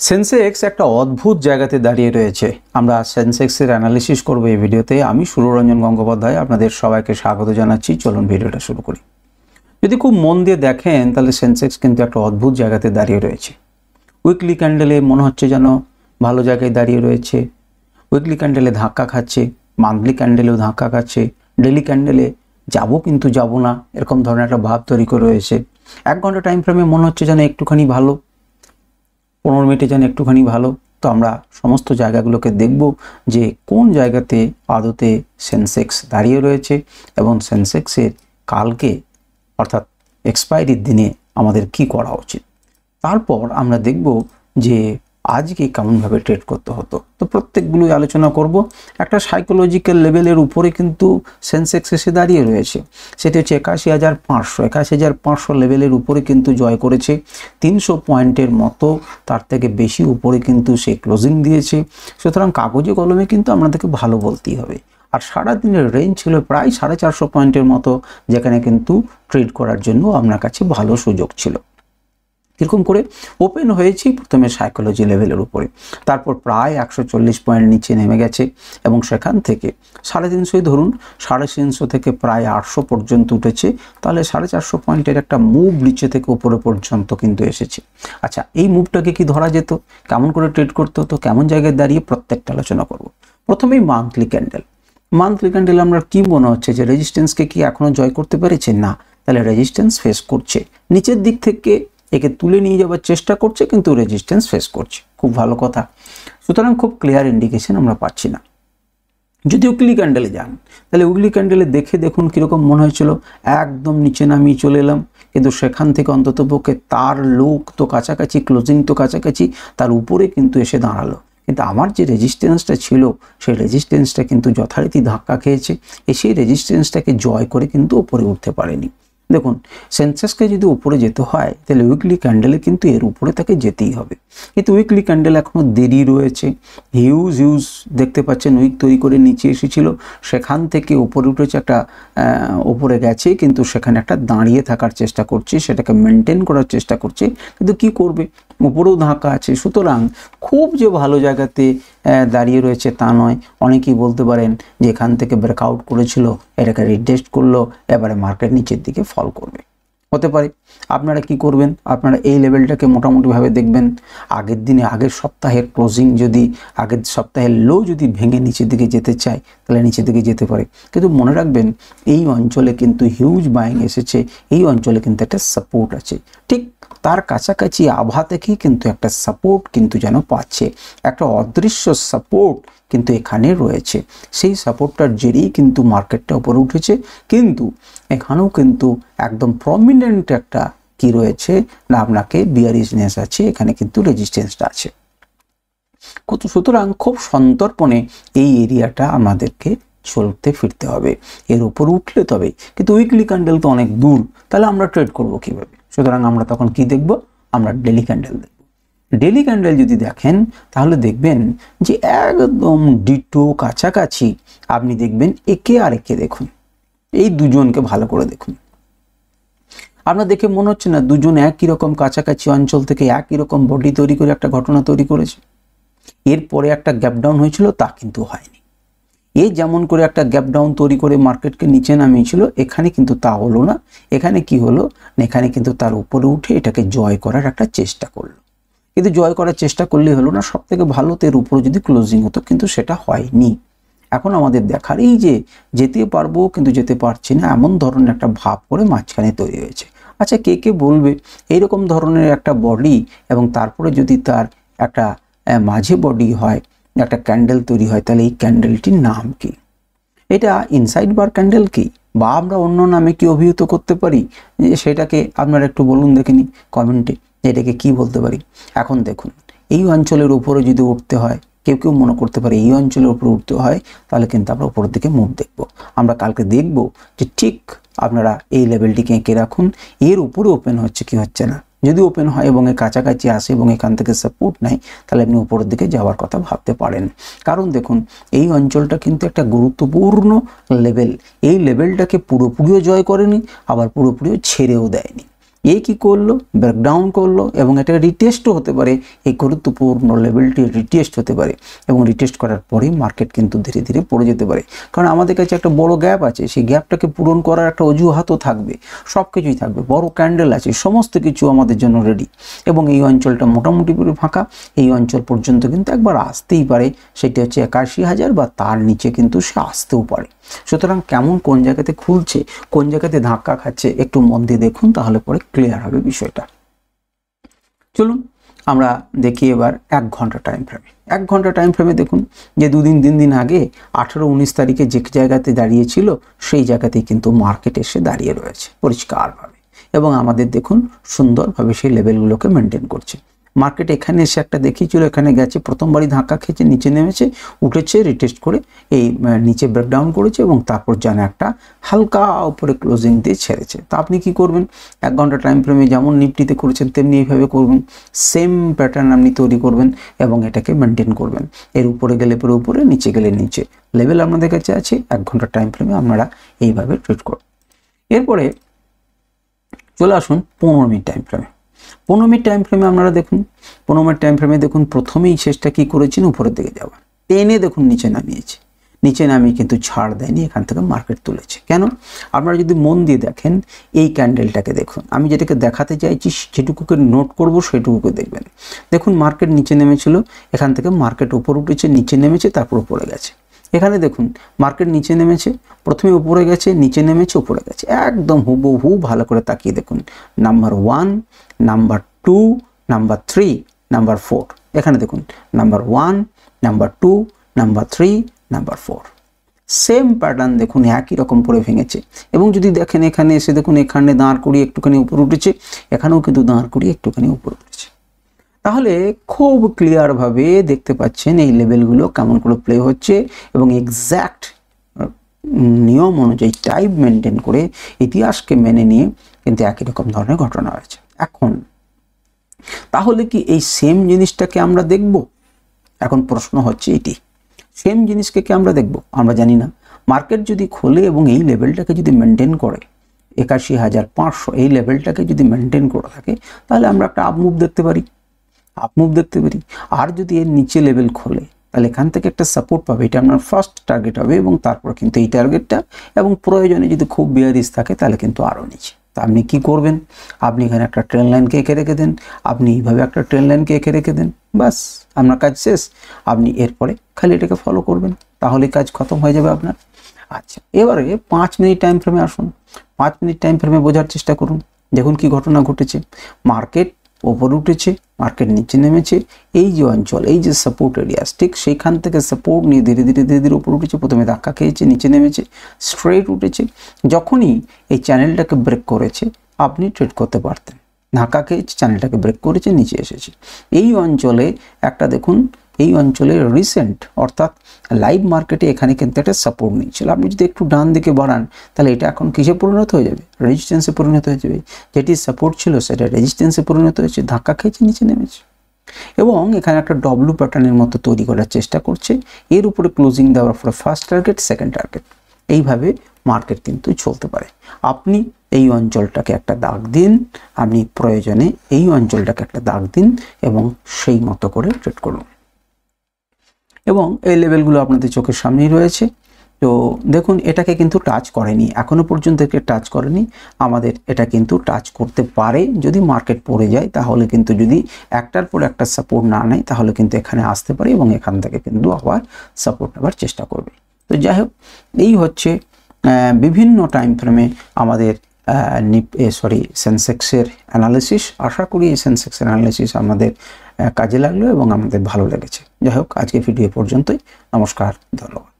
সেন্সেক্স একটা অদ্ভুত জায়গাতে দাঁড়িয়ে রয়েছে। আমরা সেন্সেক্সের অ্যানালিসিস করব এই ভিডিওতে। আমি সুররঞ্জন গঙ্গোপাধ্যায় আপনাদের সবাইকে স্বাগত জানাচ্ছি। চলুন ভিডিওটা শুরু করি। যদি খুব মন দিয়ে দেখেন তাহলে সেন্সেক্স কিন্তু একটা অদ্ভুত জায়গাতে দাঁড়িয়ে রয়েছে। উইকলি ক্যান্ডেলে মনে হচ্ছে যেন ভালো জায়গায় দাঁড়িয়ে রয়েছে, উইকলি ক্যান্ডেলে ধাক্কা খাচ্ছে, মান্থলি ক্যান্ডেলেও ধাক্কা খাচ্ছে, ডেলি ক্যান্ডেলে যাবো কিন্তু যাবো না এরকম ধরনের একটা ভাব তৈরি করে রয়েছে। 1 ঘন্টা টাইম ফ্রেমে মনে হচ্ছে যেন একটুখানি ভালো, 15 মিনিটে যেন একটুখানি ভালো। তো আমরা সমস্ত জায়গাগুলোকে দেখব যে কোন জায়গাতে আদতে সেন্সেক্স দাঁড়িয়ে রয়েছে এবং সেন্সেক্সের কালকে অর্থাৎ এক্সপায়ারির দিনে আমাদের কি করা উচিত। তারপর আমরা দেখব যে আজকে কেমনভাবে ট্রেড করতে হতো। তো প্রত্যেকগুলোই আলোচনা করব। একটা সাইকোলজিক্যাল লেভেলের উপরে কিন্তু সেন্সেক্স এসে দাঁড়িয়ে রয়েছে, সেটি হচ্ছে 81,500 লেভেলের উপরে কিন্তু জয় করেছে। 300 পয়েন্টের মতো তার থেকে বেশি উপরে কিন্তু সে ক্লোজিং দিয়েছে। সুতরাং কাগজে কলমে কিন্তু আপনাদেরকে ভালো বলতেই হবে। আর সারাদিনের রেঞ্জ ছিল প্রায় 450 পয়েন্টের মতো, যেখানে কিন্তু ট্রেড করার জন্য আপনার কাছে ভালো সুযোগ ছিল। এরকম করে ওপেন হয়েছি প্রথমে সাইকোলজি লেভেলের উপরে, তারপর প্রায় 140 পয়েন্ট নিচে নেমে গেছে এবং সেখান থেকে 350 ধরুন, 350 থেকে প্রায় 800 পর্যন্ত উঠেছে। তাহলে 450 পয়েন্টের একটা মুভ নিচে থেকে উপরে পর্যন্ত কিন্তু এসেছে। আচ্ছা, এই মুভটাকে কি ধরা যেত, কেমন করে ট্রেড করতে হতো, কেমন জায়গায় দাঁড়িয়ে, প্রত্যেকটা আলোচনা করব। প্রথমেই মান্থলি ক্যান্ডেল। মান্থলি ক্যান্ডেল আমরা কি মনে হচ্ছে যে রেজিস্ট্যান্সকে কি এখনো জয় করতে পেরেছে? না, তাহলে রেজিস্ট্যান্স ফেস করছে, নিচের দিক থেকে একে তুলে নিয়ে যাওয়ার চেষ্টা করছে, কিন্তু রেজিস্ট্যান্স ফেস করছে। খুব ভালো কথা। সুতরাং খুব ক্লিয়ার ইন্ডিকেশন আমরা পাচ্ছি না। যদি উইকলি ক্যান্ডেলে যান তাহলে উইকলি ক্যান্ডেলে দেখে দেখুন কীরকম মনে হয়েছিল, একদম নিচে নামিয়ে চলে এলাম, কিন্তু সেখান থেকে অন্ততপক্ষে তার লোক তো কাছাকাছি, ক্লোজিং তো কাছাকাছি, তার উপরে কিন্তু এসে দাঁড়ালো। কিন্তু আমার যে রেজিস্ট্যান্সটা ছিল সেই রেজিস্ট্যান্সটা কিন্তু যথারীতি ধাক্কা খেয়েছে, সেই রেজিস্ট্যান্সটাকে জয় করে কিন্তু উপরে উঠতে পারেনি। দেখুন, সেন্সেক্সকে যদি উপরে যেতে হয় তাহলে উইকলি ক্যান্ডেলে কিন্তু এর উপরে তাকে যেতেই হবে, কিন্তু উইকলি ক্যান্ডেল এখনও দেরি রয়েছে। হিউজ দেখতে পাচ্ছেন উইক তৈরি করে নিচে এসেছিল, সেখান থেকে উপরে উঠেছে, একটা উপরে গেছে, কিন্তু সেখানে একটা দাঁড়িয়ে থাকার চেষ্টা করছে, সেটাকে মেনটেন করার চেষ্টা করছে, কিন্তু কি করবে, উপরেও ধাক্কা আছে। সুতরাং খুব যে ভালো জায়গাতে দাঁড়িয়ে রয়েছে তা নয়। অনেকেই বলতে পারেন যে এখান থেকে ব্রেকআউট করেছিল, এটাকে রিটেস্ট করলো, এবারে মার্কেট নিচের দিকে ফল করবে, হতে পারে। আপনারা কি করবেন, আপনারা এই লেভেলটাকে মোটামুটিভাবে দেখবেন। আগের দিনে, আগের সপ্তাহের ক্লোজিং যদি, আগের সপ্তাহের লো যদি ভেঙে নিচের দিকে যেতে চায় তাহলে নিচের দিকে যেতে পারে, কিন্তু মনে রাখবেন এই অঞ্চলে কিন্তু হিউজ বাইং এসেছে, এই অঞ্চলে কিন্তু একটা সাপোর্ট আছে, ঠিক তার কাছাকাছি আভা থেকেই কিন্তু একটা সাপোর্ট কিন্তু যেন পাচ্ছে, একটা অদৃশ্য সাপোর্ট কিন্তু এখানে রয়েছে। সেই সাপোর্টটার জেরেই কিন্তু মার্কেটটা উপরে উঠেছে, কিন্তু এখানেও কিন্তু একদম প্রমিনেন্ট একটা কি রয়েছে না, আপনাকে বিয়ারিশনেস আছে, এখানে কিন্তু রেজিস্ট্যান্সটা আছে। সুতরাং খুব সন্তর্পণে এই এরিয়াটা আমাদেরকে চলতে ফিরতে হবে, এর উপর উঠলে তবে। কিন্তু উইকলি ক্যান্ডেল তো অনেক দূর, তাহলে আমরা ট্রেড করব কিভাবে? সুতরাং আমরা তখন কি দেখব, আমরা ডেলি ক্যান্ডেল দেখব। ডেলি ক্যান্ডেল যদি দেখেন তাহলে দেখবেন যে একদম ডিটো কাছাকাছি আপনি দেখবেন, একে আর একে দেখুন, এই দুজনকে ভালো করে দেখুন। আপনার দেখে মনে হচ্ছে না দুজন একই রকম কাছাকাছি অঞ্চল থেকে একই রকম বডি তৈরি করে একটা ঘটনা তৈরি করেছে? এরপরে একটা গ্যাপ ডাউন হয়েছিল, তা কিন্তু হয়নি। এই যেমন করে একটা গ্যাপ ডাউন তৈরি করে মার্কেটকে নিচে নামিয়েছিল, এখানে কিন্তু তা হলো না। এখানে কি হলো, এখানে কিন্তু তার উপরে উঠে এটাকে জয় করার একটা চেষ্টা করলো, কিন্তু জয় করার চেষ্টা করলেই হলো না, সব থেকে ভালো তো এর উপরে যদি ক্লোজিং হতো, কিন্তু সেটা হয়নি। এখন আমাদের দেখার এই যে যেতে পারবো কিন্তু যেতে পারছি না, এমন ধরনের একটা ভাব করে মাঝখানে তৈরি হয়েছে। আচ্ছা, কে কে বলবে এইরকম ধরনের একটা বডি এবং তারপরে যদি তার একটা মাঝে বডি হয়, একটা ক্যান্ডেল তৈরি হয়, তাহলে এই ক্যান্ডেলটির নাম কি? এটা ইনসাইড বার ক্যান্ডেল কি, বা আমরা অন্য নামে কি অভিহিত করতে পারি? সেটাকে আপনারা একটু বলুন দেখিনি কমেন্টে, এটাকে কি বলতে পারি। এখন দেখুন, এই অঞ্চলের উপরে যদি উঠতে হয়, কেউ কেউ মনে করতে পারে এই অঞ্চলের উপরে উঠতে হয়, তাহলে কিন্তু আমরা উপরের দিকে মুভ দেখব। আমরা কালকে দেখব যে ঠিক আপনারা এই লেভেলটিকে এঁকে রাখুন, এর উপরে ওপেন হচ্ছে কি হচ্ছে না। যদি ওপেন হয় এবং এর কাছাকাছি আসে এবং এখান থেকে সাপোর্ট নেয়, তাহলে আপনি উপরের দিকে যাওয়ার কথা ভাবতে পারেন। কারণ দেখুন, এই অঞ্চলটা কিন্তু একটা গুরুত্বপূর্ণ লেভেল, এই লেভেলটাকে পুরোপুরিও জয় করেনি, আবার পুরোপুরিও ছেড়েও দেয়নি। এই কি করলো, ব্রেকডাউন করলো এবং এটা রিটেস্টও হতে পারে, এই গুরুত্বপূর্ণ লেভেলটি রিটেস্ট হতে পারে এবং রিটেস্ট করার পরেই মার্কেট কিন্তু ধীরে ধীরে পড়ে যেতে পারে। কারণ আমাদের কাছে একটা বড় গ্যাপ আছে, সেই গ্যাপটাকে পূরণ করার একটা অজুহাতও থাকবে, সব কিছুই থাকবে, বড় ক্যান্ডেল আছে, সমস্ত কিছু আমাদের জন্য রেডি এবং এই অঞ্চলটা মোটামুটি পুরো ফাঁকা। এই অঞ্চল পর্যন্ত কিন্তু একবার আসতেই পারে, সেটা হচ্ছে 81,000 বা তার নিচে কিন্তু সে আসতেও পারে। সুতরাং কেমন কোন জায়গাতে খুলছে, কোন জায়গাতে ধাক্কা খাচ্ছে একটু মন দিয়ে দেখুন, তাহলে পরে ক্লিয়ার হবে বিষয়টা। চলুন আমরা দেখি এবার 1 ঘন্টা টাইম ফ্রেমে। 1 ঘন্টা টাইম ফ্রেমে দেখুন যে 2-3 দিন আগে 18-19 তারিখে যে জায়গাতে দাঁড়িয়েছিল সেই জায়গাতেই কিন্তু মার্কেট এসে দাঁড়িয়ে রয়েছে পরিষ্কারভাবে এবং আমাদের দেখুন সুন্দরভাবে সেই লেভেলগুলোকে মেনটেন করছে। মার্কেট এখানে এসে একটা দেখিয়েছিল, এখানে গেছে, প্রথমবারই ধাক্কা খেয়েছে, নিচে নেমেছে, উঠেছে, রিটেস্ট করে এই নিচে ব্রেকডাউন করেছে এবং তারপর যেন একটা হালকা উপরে ক্লোজিং দিয়ে ছেড়েছে। তা আপনি কি করবেন, 1 ঘন্টা টাইম ফ্রেমে যেমন নিফটিতে করেছেন তেমনি এইভাবে করবেন, সেম প্যাটার্ন আপনি তৈরি করবেন এবং এটাকে মেনটেন করবেন। এর উপরে গেলে পরে উপরে, নিচে গেলে নিচে, লেভেল আপনাদের কাছে আছে। 1 ঘন্টা টাইম ফ্রেমে আপনারা এইভাবে ট্রেড করুন। এরপরে চলে আসুন 15 মিনিট টাইম ফ্রেমে। 15 মিনিট টাইম ফ্রেমে আপনারা দেখুন, 15 মিনিট টাইম ফ্রেমে দেখুন প্রথমেই শেষটা কি করেছেন, উপরের দিকে যাওয়া, টেনে দেখুন নিচে নামিয়েছে, নিচে নামিয়ে কিন্তু ছাড় দেয়নি, এখান থেকে মার্কেট তুলেছে। কেন, আপনারা যদি মন দিয়ে দেখেন এই ক্যান্ডেলটাকে দেখুন, আমি যেটাকে দেখাতে চাইছি যেটুকুকে নোট করব সেটুকুকে দেখবেন। দেখুন মার্কেট নিচে নেমেছিল, এখান থেকে মার্কেট উপর উঠেছে, নিচে নেমেছে, তারপর উপরে গেছে। এখানে দেখুন মার্কেট নিচে নেমেছে, প্রথমে উপরে গেছে, নিচে নেমেছে, উপরে গেছে, একদম হুবহু। ভালো করে তাকিয়ে দেখুন, নাম্বার 1, নাম্বার 2, নাম্বার 3, নাম্বার 4। এখানে দেখুন number 1, number 2, number 3, number 4, same pattern দেখুন একই রকম করে ভেঙেছে। এবং যদি দেখেন এখানে এসে দেখুন এখানে দাঁড় করিয়ে একটুখানি উপরে উঠেছে, এখানেও কিন্তু দাঁড় করিয়ে একটুখানি উপরে উঠেছে। তাহলে খুব ক্লিয়ারভাবে দেখতে পাচ্ছেন এই লেভেলগুলো কেমন করে প্লে হচ্ছে এবং এক্স্যাক্ট নিয়ম অনুযায়ী টাইপ মেনটেন করে ইতিহাসকে মেনে নিয়ে কিন্তু একই রকম ধরনের ঘটনা হয়েছে। এখন তাহলে কি এই সেম জিনিসটাকে আমরা দেখব? এখন প্রশ্ন হচ্ছে এটি, সেম জিনিসকে কি আমরা দেখব? আমরা জানি না। মার্কেট যদি খোলে এবং এই লেভেলটাকে যদি মেনটেন করে 81,500, এই লেভেলটাকে যদি মেনটেন করে থাকে, তাহলে আমরা একটা আপমুভ দেখতে পারি, আর যদি এর নিচে লেভেল খোলে তাহলে এখান থেকে একটা সাপোর্ট পাবে, এটা আপনার ফার্স্ট টার্গেট হবে এবং তারপর কিন্তু এই টার্গেটটা এবং প্রয়োজনে যদি খুব বিয়ারিশ থাকে তাহলে কিন্তু আরও নিচে। তা আপনি কি করবেন, আপনি এখানে একটা ট্রেন লাইনকে এঁকে রেখে দেন, আপনি এইভাবে একটা ট্রেন লাইনকে এঁকে রেখে দেন, বাস আপনার কাজ শেষ। আপনি এরপরে খালি এটাকে ফলো করবেন, তাহলে কাজ খতম হয়ে যাবে আপনার। আচ্ছা, এবারে 5 মিনিট টাইম ফ্রেমে আসুন। 5 মিনিট টাইম ফ্রেমে বোঝার চেষ্টা করুন। দেখুন কি ঘটনা ঘটেছে, মার্কেট ওপরে উঠেছে, মার্কেট নিচে নেমেছে, এই যে অঞ্চল, এই যে সাপোর্ট এরিয়া, ঠিক সেইখান থেকে সাপোর্ট নিয়ে ধীরে ধীরে উপরে উঠেছে, প্রথমে ধাক্কা খেয়েছে, নিচে নেমেছে, স্ট্রেট উঠেছে। যখনই এই চ্যানেলটাকে ব্রেক করেছে আপনি ট্রেড করতে পারতেন, ধাক্কা খেয়েছে, চ্যানেলটাকে ব্রেক করেছে, নিচে এসেছে। এই অঞ্চলে একটা দেখুন, এই অঞ্চলে রিসেন্ট অর্থাৎ লাইভ মার্কেটে এখানে কিন্তু একটা সাপোর্ট নিয়েছিল। আপনি যদি একটু ডান দিকে বাড়ান তাহলে এটা এখন কিসে পরিণত হয়ে যাবে, রেজিস্ট্যান্সে পরিণত হয়ে যাবে। যেটি সাপোর্ট ছিল সেটা রেজিস্ট্যান্সে পরিণত হয়েছে, ধাক্কা খেয়েছে, নিচে নেমেছে এবং এখানে একটা ডব্লু প্যাটার্নের মতো তৈরি করার চেষ্টা করছে। এর উপরে ক্লোজিং দেওয়ার পরে ফার্স্ট টার্গেট, সেকেন্ড টার্গেট, এইভাবে মার্কেট কিন্তু চলতে পারে। আপনি এই অঞ্চলটাকে একটা দাগ দিন, আপনি প্রয়োজনে এই অঞ্চলটাকে একটা দাগ দিন এবং সেই মতো করে ট্রেড করুন। এবং এই লেভেলগুলো আপনাদের চোখের সামনেই রয়েছে। তো দেখুন এটাকে কিন্তু টাচ করেনি, এখনো পর্যন্ত একে টাচ করেনি। আমাদের এটা কিন্তু টাচ করতে পারে যদি মার্কেট পড়ে যায়, তাহলে কিন্তু যদি একটার পর একটা সাপোর্ট না নেয় তাহলে কিন্তু এখানে আসতে পারে এবং এখান থেকে কিন্তু আবার সাপোর্ট নেবার চেষ্টা করবে। তো যাই হোক, এই হচ্ছে বিভিন্ন টাইম ফ্রেমে আমাদের সেন্সেক্সের অ্যানালিসিস। আশা করি এই সেন্সেক্সের অ্যানালিসিস আমাদের কাজে লাগলো এবং আমাদের ভালো লেগেছে। যাই হোক, আজকে ভিডিও পর্যন্তই। নমস্কার, ধন্যবাদ।